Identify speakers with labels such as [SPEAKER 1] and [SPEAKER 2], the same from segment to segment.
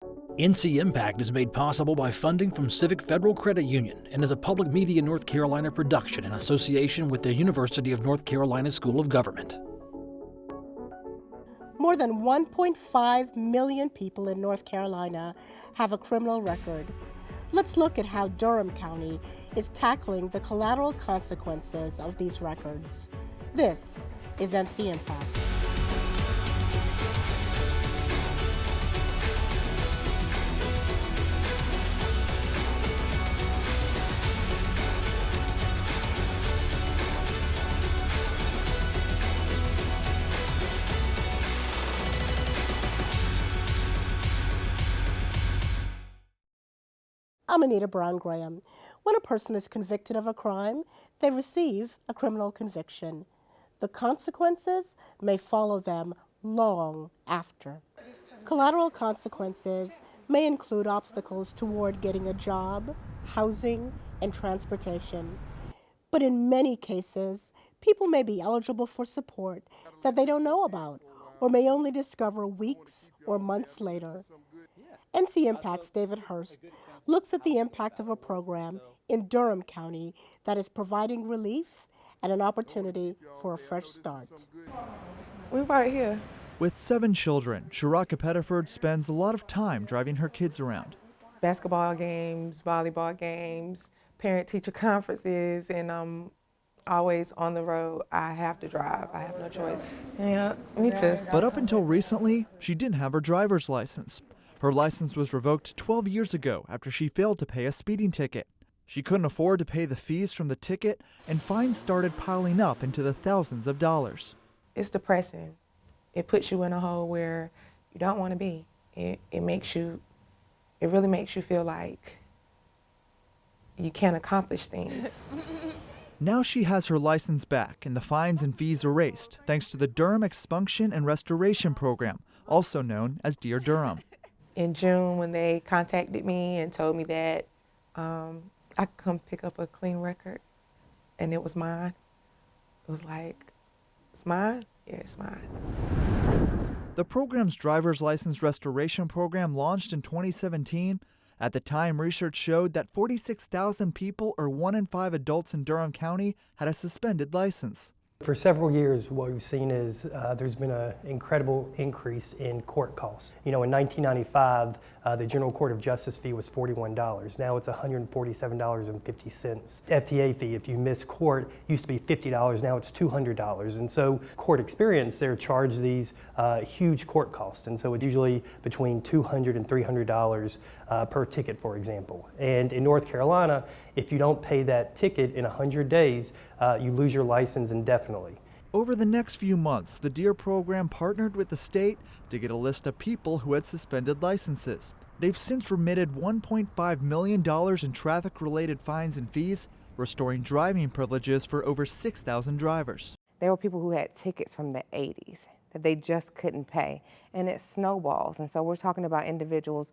[SPEAKER 1] ncIMPACT is made possible by funding from Civic Federal Credit Union and is a public media North Carolina production in association with the University of North Carolina School of Government.
[SPEAKER 2] More than 1.5 million people in North Carolina have a criminal record. Let's look at how Durham County is tackling the collateral consequences of these records. This is ncIMPACT. I'm Anita Brown Graham. When a person is convicted of a crime, they receive a criminal conviction. The consequences may follow them long after. Collateral consequences may include obstacles toward getting a job, housing, and transportation. But in many cases, people may be eligible for support that they don't know about or may only discover weeks or months later. ncIMPACT's David HURST looks at the impact of a program in Durham County that is providing relief and an opportunity for a fresh start.
[SPEAKER 3] We're right here.
[SPEAKER 4] With 7 children, Sharaka Pettiford spends a lot of time driving her kids around.
[SPEAKER 3] Basketball games, volleyball games, parent-teacher conferences, and I'm always on the road. I have to drive. I have no choice. Yeah, me too.
[SPEAKER 4] But up until recently, she didn't have her driver's license. Her license was revoked 12 years ago after she failed to pay a speeding ticket. She couldn't afford to pay the fees from the ticket, and fines started piling up into the thousands of dollars.
[SPEAKER 3] It's depressing. It puts you in a hole where you don't want to be. It really makes you feel like you can't accomplish things.
[SPEAKER 4] Now she has her license back and the fines and fees erased thanks to the Durham Expunction and Restoration Program, also known as Dear Durham.
[SPEAKER 3] In June, when they contacted me and told me that I could come pick up a clean record and it was mine, it was like, it's mine? Yeah, it's mine.
[SPEAKER 4] The program's driver's license restoration program launched in 2017. At the time, research showed that 46,000 people, or 1 in 5 adults in Durham County, had a suspended license.
[SPEAKER 5] For several years, what we've seen is there's been an incredible increase in court costs. You know, in 1995, the General Court of Justice fee was $41. Now it's $147.50. FTA fee, if you miss court, used to be $50. Now it's $200. And so court experience, they're charged these huge court costs. And so it's usually between $200 and $300 per ticket, for example. And in North Carolina, if you don't pay that ticket in 100 days, you lose your license indefinitely.
[SPEAKER 4] Over the next few months, the DEAR program partnered with the state to get a list of people who had suspended licenses. They've since remitted $1.5 million in traffic-related fines and fees, restoring driving privileges for over 6,000 drivers.
[SPEAKER 6] There were people who had tickets from the 80s that they just couldn't pay, and it snowballs. And so we're talking about individuals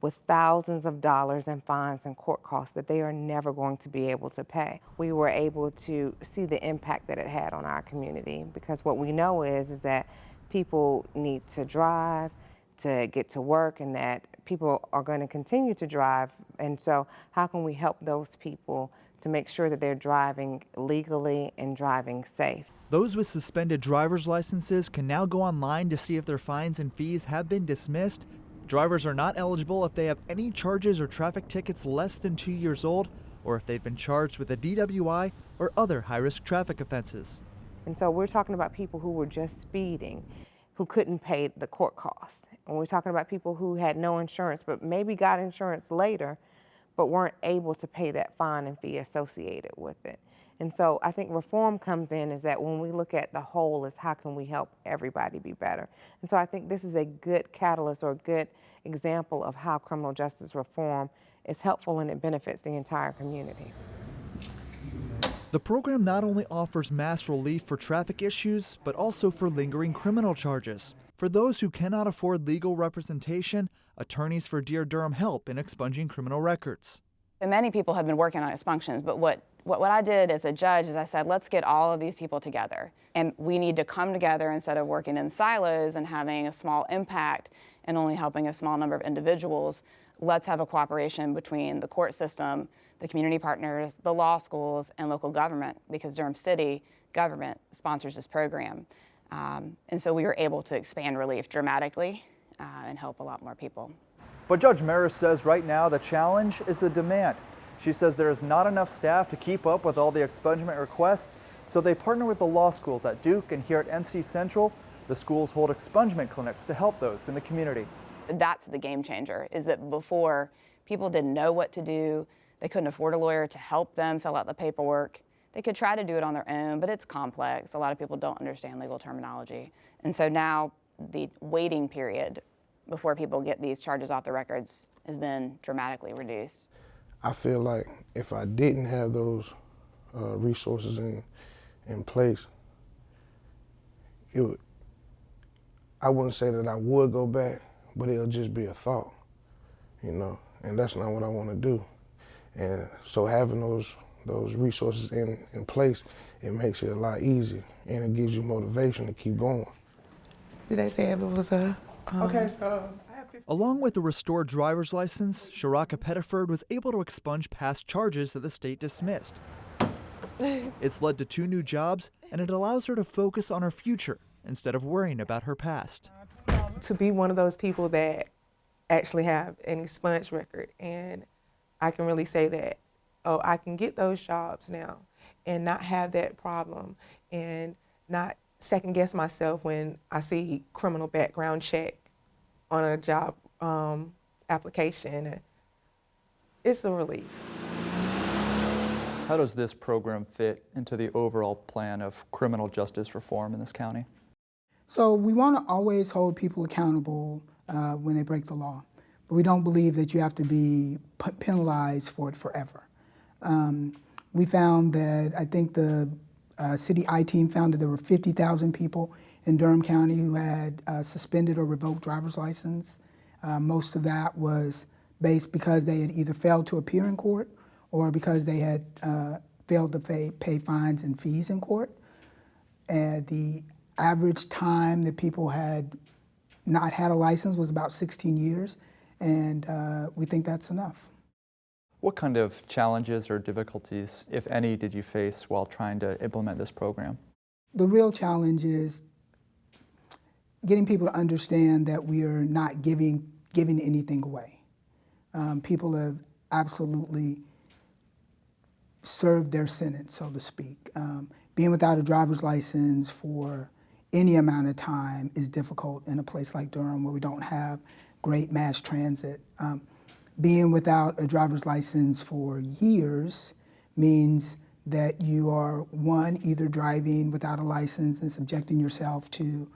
[SPEAKER 6] with thousands of dollars in fines and court costs that they are never going to be able to pay. We were able to see the impact that it had on our community, because what we know is that people need to drive to get to work, and that people are going to continue to drive. And so how can we help those people to make sure that they're driving legally and driving safe?
[SPEAKER 4] Those with suspended driver's licenses can now go online to see if their fines and fees have been dismissed. Drivers are not eligible if they have any charges or traffic tickets less than 2 years old, or if they've been charged with a DWI or other high-risk traffic offenses.
[SPEAKER 6] And so we're talking about people who were just speeding, who couldn't pay the court costs. And we're talking about people who had no insurance, but maybe got insurance later, but weren't able to pay that fine and fee associated with it. And so I think reform comes in is that when we look at the whole is how can we help everybody be better. And so I think this is a good catalyst or a good example of how criminal justice reform is helpful and it benefits the entire community.
[SPEAKER 4] The program not only offers mass relief for traffic issues, but also for lingering criminal charges. For those who cannot afford legal representation, attorneys for Dear Durham help in expunging criminal records.
[SPEAKER 7] Many people have been working on expunctions, but what what I did as a judge is I said, let's get all of these people together. And we need to come together instead of working in silos and having a small impact and only helping a small number of individuals. Let's have a cooperation between the court system, the community partners, the law schools, and local government, because Durham City government sponsors this program. And so we were able to expand relief dramatically and help a lot more people.
[SPEAKER 4] But Judge Maris says right now the challenge is the demand. She says there is not enough staff to keep up with all the expungement requests, so they partner with the law schools at Duke, and here at NC Central, the schools hold expungement clinics to help those in the community.
[SPEAKER 7] That's the game changer, is that before, people didn't know what to do. They couldn't afford a lawyer to help them fill out the paperwork. They could try to do it on their own, but it's complex. A lot of people don't understand legal terminology. And so now the waiting period before people get these charges off the records has been dramatically reduced.
[SPEAKER 8] I feel like if I didn't have those resources in place, I wouldn't say that I would go back, but it'll just be a thought, you know, and that's not what I want to do. And so having those resources in place, it makes it a lot easier, and it gives you motivation to keep going.
[SPEAKER 3] Did they say if it was a... Okay, so...
[SPEAKER 4] Along with the restored driver's license, Sharaka Pettiford was able to expunge past charges that the state dismissed. It's led to 2 new jobs, and it allows her to focus on her future instead of worrying about her past.
[SPEAKER 3] To be one of those people that actually have an expunged record, and I can really say that, oh, I can get those jobs now and not have that problem and not second guess myself when I see criminal background check on a job application. It's a relief.
[SPEAKER 4] How does this program fit into the overall plan of criminal justice reform in this county?
[SPEAKER 9] So we want to always hold people accountable when they break the law, but we don't believe that you have to be penalized for it forever. We found that, I think the city I-team found that there were 50,000 people in Durham County who had suspended or revoked driver's license. Most of that was based because they had either failed to appear in court or because they had failed to pay fines and fees in court. And the average time that people had not had a license was about 16 years, and we think that's enough.
[SPEAKER 4] What kind of challenges or difficulties, if any, did you face while trying to implement this program?
[SPEAKER 9] The real challenge is getting people to understand that we are not giving anything away. People have absolutely served their sentence, so to speak. Being without a driver's license for any amount of time is difficult in a place like Durham where we don't have great mass transit. Being without a driver's license for years means that you are, one, either driving without a license and subjecting yourself to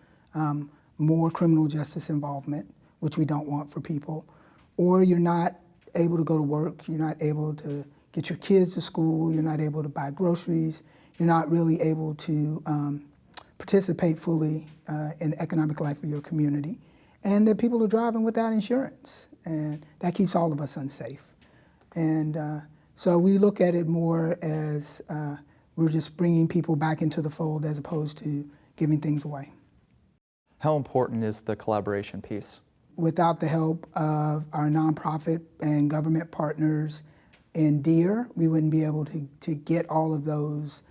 [SPEAKER 9] more criminal justice involvement, which we don't want for people, or you're not able to go to work, you're not able to get your kids to school, you're not able to buy groceries, you're not really able to participate fully in the economic life of your community, and that people are driving without insurance, and that keeps all of us unsafe. And so we look at it more as we're just bringing people back into the fold as opposed to giving things away.
[SPEAKER 4] How important is the collaboration piece?
[SPEAKER 9] Without the help of our nonprofit and government partners in DEER, we wouldn't be able to get all of those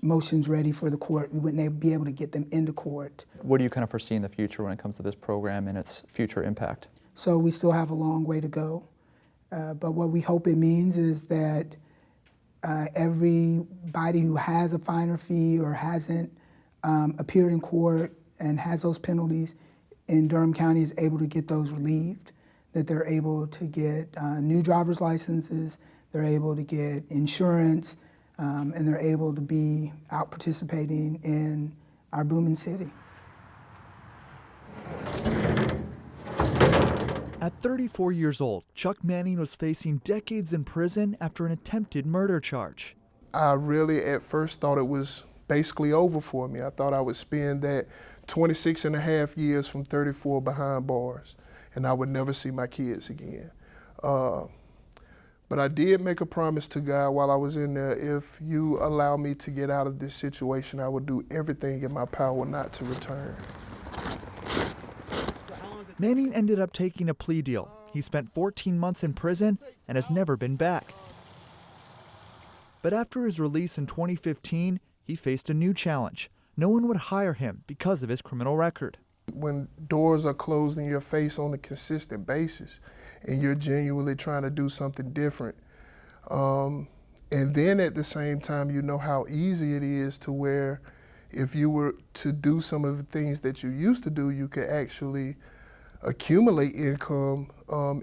[SPEAKER 9] motions ready for the court. We wouldn't be able to get them into court.
[SPEAKER 4] What do you kind of foresee in the future when it comes to this program and its future impact?
[SPEAKER 9] So we still have a long way to go. But what we hope it means is that everybody who has a finer fee or hasn't appeared in court and has those penalties in Durham County is able to get those relieved, that they're able to get new driver's licenses, they're able to get insurance, and they're able to be out participating in our booming city.
[SPEAKER 4] At 34 years old, Chuck Manning was facing decades in prison after an attempted murder charge.
[SPEAKER 8] I really at first thought it was basically over for me. I thought I would spend that 26 and a half years from 34 behind bars, and I would never see my kids again. But I did make a promise to God while I was in there, if you allow me to get out of this situation, I will do everything in my power not to return.
[SPEAKER 4] Manning ended up taking a plea deal. He spent 14 months in prison and has never been back. But after his release in 2015, he faced a new challenge. No one would hire him because of his criminal record.
[SPEAKER 8] When doors are closed in your face on a consistent basis and you're genuinely trying to do something different, and then at the same time you know how easy it is to where if you were to do some of the things that you used to do, you could actually accumulate income.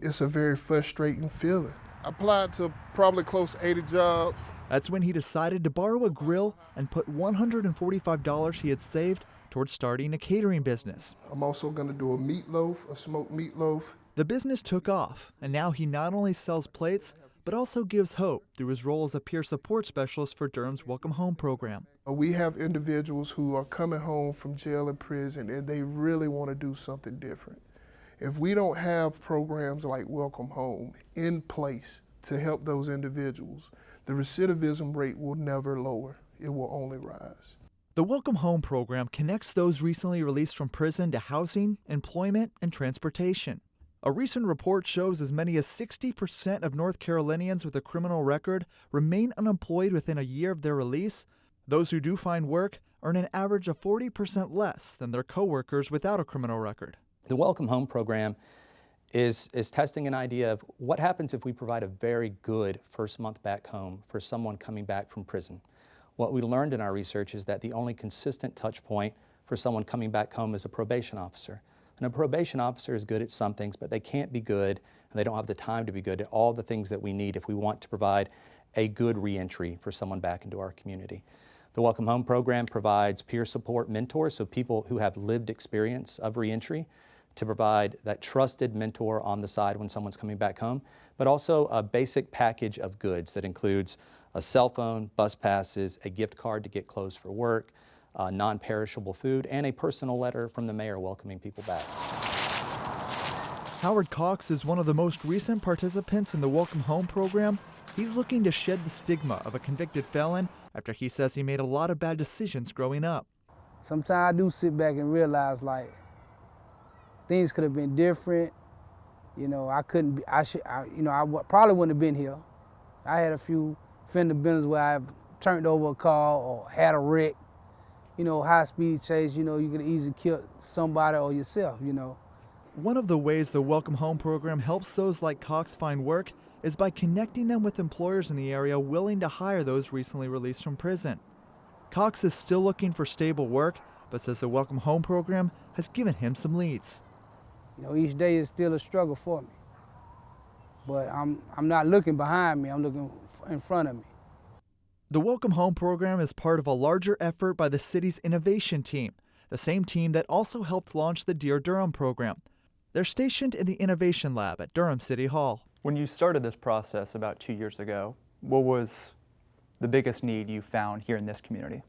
[SPEAKER 8] It's a very frustrating feeling. I applied to probably close to 80 jobs.
[SPEAKER 4] That's when he decided to borrow a grill and put $145 he had saved towards starting a catering business.
[SPEAKER 8] I'm also going to do a meatloaf, a smoked meatloaf.
[SPEAKER 4] The business took off, and now he not only sells plates, but also gives hope through his role as a peer support specialist for Durham's Welcome Home program.
[SPEAKER 8] We have individuals who are coming home from jail and prison, and they really want to do something different. If we don't have programs like Welcome Home in place to help those individuals, the recidivism rate will never lower. It will only rise.
[SPEAKER 4] The Welcome Home program connects those recently released from prison to housing, employment, and transportation. A recent report shows as many as 60% of North Carolinians with a criminal record remain unemployed within a year of their release. Those who do find work earn an average of 40% less than their coworkers without a criminal record.
[SPEAKER 10] The Welcome Home program is testing an idea of what happens if we provide a very good first month back home for someone coming back from prison. What we learned in our research is that the only consistent touch point for someone coming back home is a probation officer. And a probation officer is good at some things, but they can't be good, and they don't have the time to be good at all the things that we need if we want to provide a good reentry for someone back into our community. The Welcome Home program provides peer support mentors, so people who have lived experience of reentry, to provide that trusted mentor on the side when someone's coming back home, but also a basic package of goods that includes a cell phone, bus passes, a gift card to get clothes for work, non-perishable food, and a personal letter from the mayor welcoming people back.
[SPEAKER 4] Howard Cox is one of the most recent participants in the Welcome Home program. He's looking to shed the stigma of a convicted felon after he says he made a lot of bad decisions growing up.
[SPEAKER 11] Sometimes I do sit back and realize, like, things could have been different. You know, I probably wouldn't have been here. I had a few fender benders where I've turned over a car or had a wreck. You know, high-speed chase, you know, you could easily kill somebody or yourself, you know.
[SPEAKER 4] One of the ways the Welcome Home program helps those like Cox find work is by connecting them with employers in the area willing to hire those recently released from prison. Cox is still looking for stable work, but says the Welcome Home program has given him some leads.
[SPEAKER 11] You know, each day is still a struggle for me. But I'm not looking behind me, I'm looking in front of me.
[SPEAKER 4] The Welcome Home program is part of a larger effort by the city's innovation team, the same team that also helped launch the Dear Durham program. They're stationed in the Innovation Lab at Durham City Hall.
[SPEAKER 12] When you started this process about 2 years ago, what was the biggest need you found here in this community?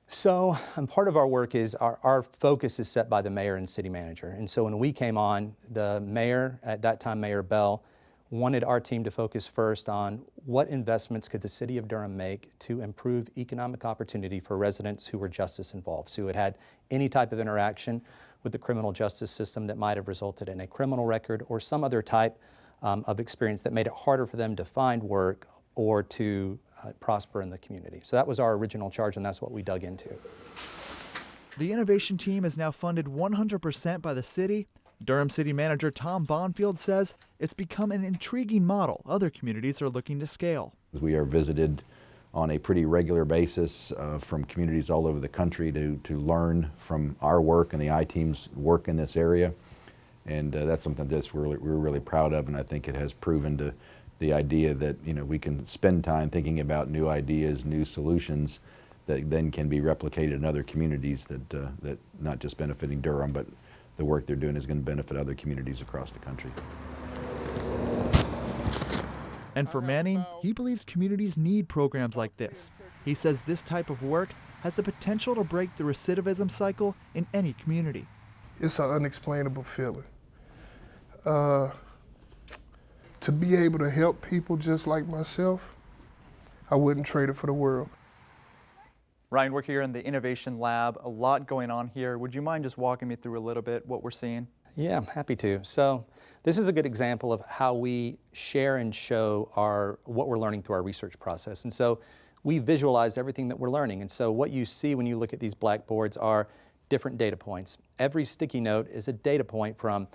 [SPEAKER 10] So part of our work is our focus is set by the mayor and city manager. And so when we came on, the mayor, at that time Mayor Bell, wanted our team to focus first on what investments could the city of Durham make to improve economic opportunity for residents who were justice involved, so who had had any type of interaction with the criminal justice system that might have resulted in a criminal record or some other type of experience that made it harder for them to find work or to prosper in the community. So that was our original charge, and that's what we dug into.
[SPEAKER 4] The innovation team is now funded 100% by the city. Durham City Manager Tom BONFIELD says it's become an intriguing model other communities are looking to scale.
[SPEAKER 13] We are visited on a pretty regular basis from communities all over the country to learn from our work and the I-Team's work in this area. And that's something that we're really proud of, and I think it has proven to the idea that, you know, we can spend time thinking about new ideas, new solutions that then can be replicated in other communities that not just benefiting Durham, but the work they're doing is going to benefit other communities across the country.
[SPEAKER 4] And for Manning, he believes communities need programs like this. He says this type of work has the potential to break the recidivism cycle in any community.
[SPEAKER 8] It's an unexplainable feeling.
[SPEAKER 14] to be able to help people just like myself, I wouldn't trade it for the world.
[SPEAKER 12] Ryan, we're here in the Innovation Lab, a lot going on here. Would you mind just walking me through a little bit what we're seeing?
[SPEAKER 10] Yeah, I'm happy to. So this is a good example of how we share and show what we're learning through our research process. And so we visualize everything that we're learning. And so what you see when you look at these blackboards are different data points. Every sticky note is a data point from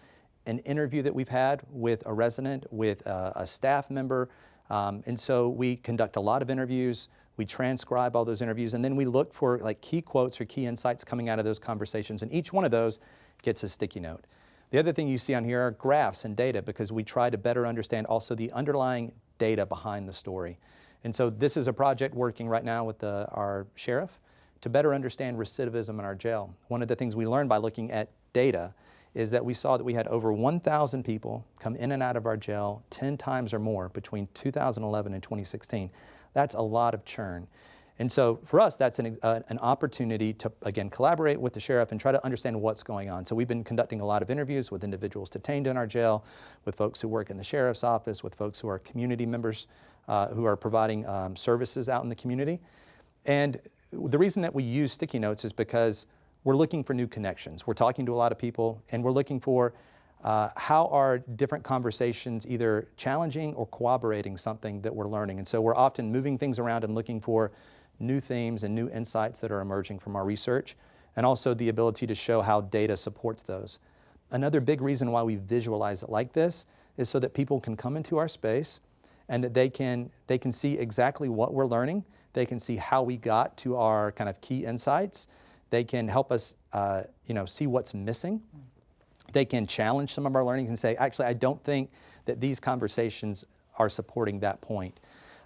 [SPEAKER 10] an interview that we've had with a resident, with a staff member. And so we conduct a lot of interviews. We transcribe all those interviews, and then we look for like key quotes or key insights coming out of those conversations, and each one of those gets a sticky note. The other thing you see on here are graphs and data, because we try to better understand also the underlying data behind the story. And so this is a project working right now with our sheriff to better understand recidivism in our jail. One of the things we learned by looking at data is that we saw that we had over 1,000 people come in and out of our jail 10 times or more between 2011 and 2016. That's a lot of churn. And so for us, that's an opportunity to, again, collaborate with the sheriff and try to understand what's going on. So we've been conducting a lot of interviews with individuals detained in our jail, with folks who work in the sheriff's office, with folks who are community members who are providing services out in the community. And the reason that we use sticky notes is because we're looking for new connections. We're talking to a lot of people, and we're looking for how are different conversations either challenging or corroborating something that we're learning. And so we're often moving things around and looking for new themes and new insights that are emerging from our research, and also the ability to show how data supports those. Another big reason why we visualize it like this is so that people can come into our space and that they can see exactly what we're learning. They can see how we got to our kind of key insights. They can help us see what's missing. They can challenge some of our learnings and say, actually, I don't think that these conversations are supporting that point.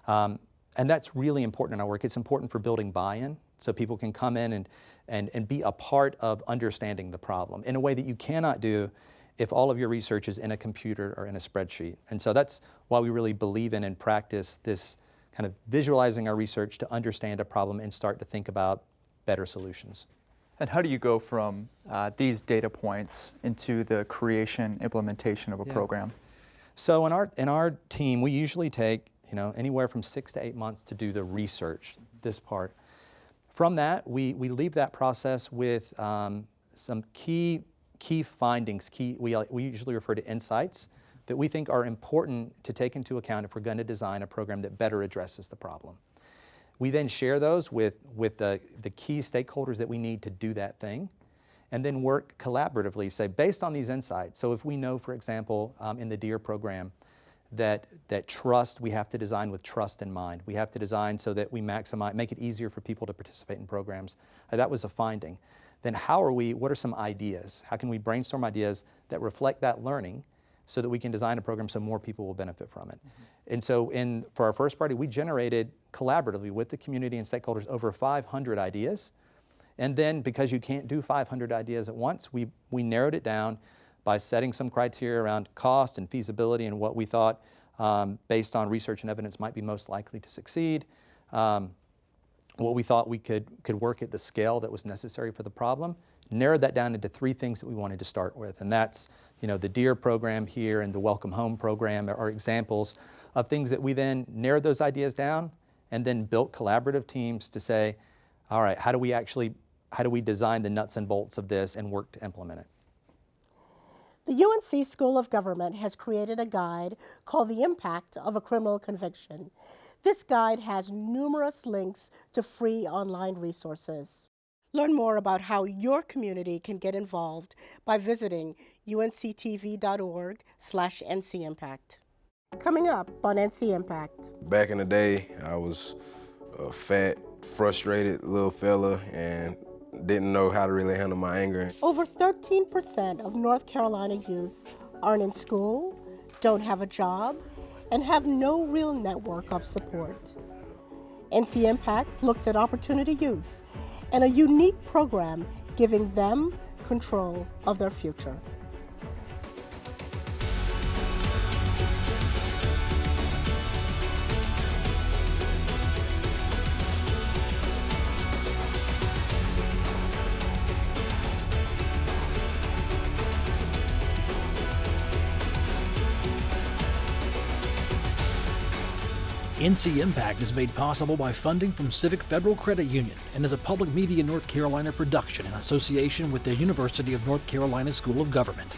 [SPEAKER 10] And that's really important in our work. It's important for building buy-in, so people can come in and be a part of understanding the problem in a way that you cannot do if all of your research is in a computer or in a spreadsheet. And so that's why we really believe in and practice this kind of visualizing our research to understand a problem and start to think about better solutions.
[SPEAKER 12] And how do you go from these data points into the creation, implementation of a program?
[SPEAKER 10] So in our team, we usually take anywhere from 6 to 8 months to do the research, this part. From that, we leave that process with some key findings. We usually refer to insights that we think are important to take into account if we're going to design a program that better addresses the problem. We then share those with the key stakeholders that we need to do that thing, and then work collaboratively, say, based on these insights. So if we know, for example, in the DEAR program, that trust, we have to design with trust in mind. We have to design so that we make it easier for people to participate in programs. That was a finding. Then what are some ideas? How can we brainstorm ideas that reflect that learning so that we can design a program so more people will benefit from it? Mm-hmm. And so for our first party, we generated collaboratively with the community and stakeholders over 500 ideas. And then because you can't do 500 ideas at once, we narrowed it down by setting some criteria around cost and feasibility and what we thought, based on research and evidence, might be most likely to succeed. What we thought we could work at the scale that was necessary for the problem, narrowed that down into 3 things that we wanted to start with. And that's, the DEAR program here and the Welcome Home program are examples of things that we then narrowed those ideas down and then built collaborative teams to say, all right, how do we design the nuts and bolts of this and work to implement it?
[SPEAKER 2] The UNC School of Government has created a guide called The Impact of a Criminal Conviction. This guide has numerous links to free online resources. Learn more about how your community can get involved by visiting unctv.org/ncIMPACT. Coming up on ncIMPACT.
[SPEAKER 15] Back in the day, I was a fat, frustrated little fella and didn't know how to really handle my anger.
[SPEAKER 2] Over 13% of North Carolina youth aren't in school, don't have a job, and have no real network of support. ncIMPACT looks at Opportunity Youth and a unique program giving them control of their future.
[SPEAKER 1] ncIMPACT is made possible by funding from Civic Federal Credit Union and is a public media North Carolina production in association with the University of North Carolina School of Government.